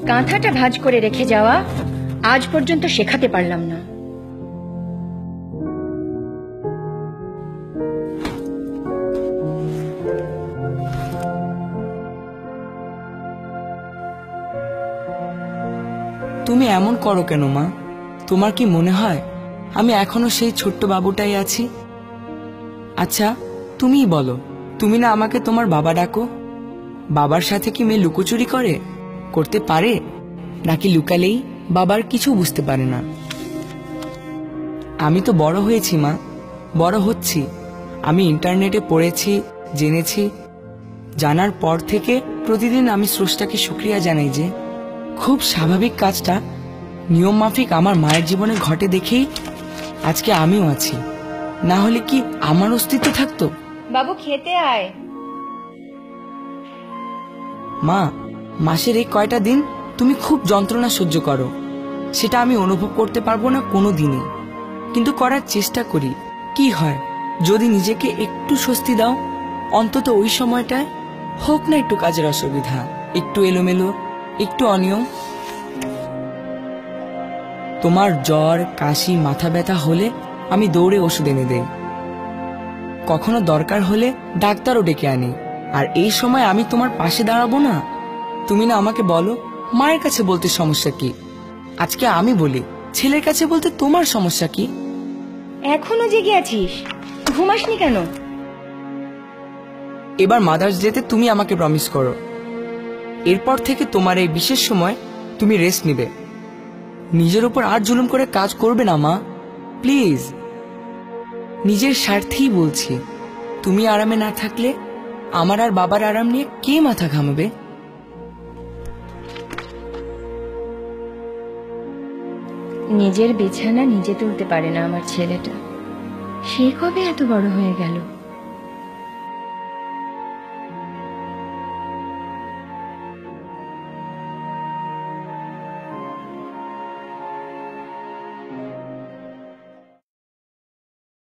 কাঁথাটা ভাঁজ করে রেখে যাওয়া আজ পর্যন্ত শেখাতে পারলাম না। তুমি এমন করো কেন মা? তোমার কি মনে হয় আমি এখনো সেই ছোট্ট বাবুটাই আছি? আচ্ছা তুমিই বলো, তুমি না আমাকে তোমার বাবা ডাকো? বাবার সাথে কি মেয়ে লুকোচুরি করতে পারে, নাকি লুকালেই বাবার কিছু বুঝতে পারে না? আমি তো বড় হয়েছি মা, বড় হচ্ছি। আমি ইন্টারনেটে পড়েছি, জেনেছি। জানার পর থেকে প্রতিদিন আমি স্রষ্টাকে শুকরিয়া জানাই যে খুব স্বাভাবিক কাজটা নিয়ম মাফিক আমার মায়ের জীবনে ঘটে দেখেই আজকে আমিও আছি। না হলে কি আমার অস্তিত্ব থাকতো? বাবু খেতে আয়। মা, মাসের এই কয়টা দিন তুমি খুব যন্ত্রণা সহ্য করো, সেটা আমি অনুভব করতে পারবো না কোনো দিনই, কিন্তু করার চেষ্টা করি। কি হয় যদি নিজেকে একটু স্বস্তি দাও, অন্তত ওই সময়টায় হোক না একটু কাজের অসুবিধা, একটু এলোমেলো, একটু অনিয়ম। তোমার জ্বর, কাশি, মাথা ব্যথা হলে আমি দৌড়ে ওষুধ এনে দেই। কখনো দরকার হলে ডাক্তারও ডেকে আনি। আর এই সময় আমি তোমার পাশে দাঁড়াবো না? তুমি না আমাকে বলো মায়ের কাছে বলতে সমস্যা কি, আজকে আমি বলি ছেলের কাছে বলতে তোমার সমস্যা কি? এখনো জেগে আছিস? ঘুমাসনি কেন? এবার মাদার্স ডেতে তুমি আমাকে প্রমিস করো, এরপর থেকে তোমার এই বিশেষ সময় তুমি রেস্ট নিবে, নিজের উপর আর জুলুম করে কাজ করবে না মা, প্লিজ। নিজের স্বার্থেই বলছি। তুমি আরামে না থাকলে আমার আর বাবার আরাম নিয়ে কে মাথা ঘামাবে? নিজের বিছানা নিজে তুলতে পারে না আমার ছেলেটা। সে কবে এত বড় হয়ে গেল?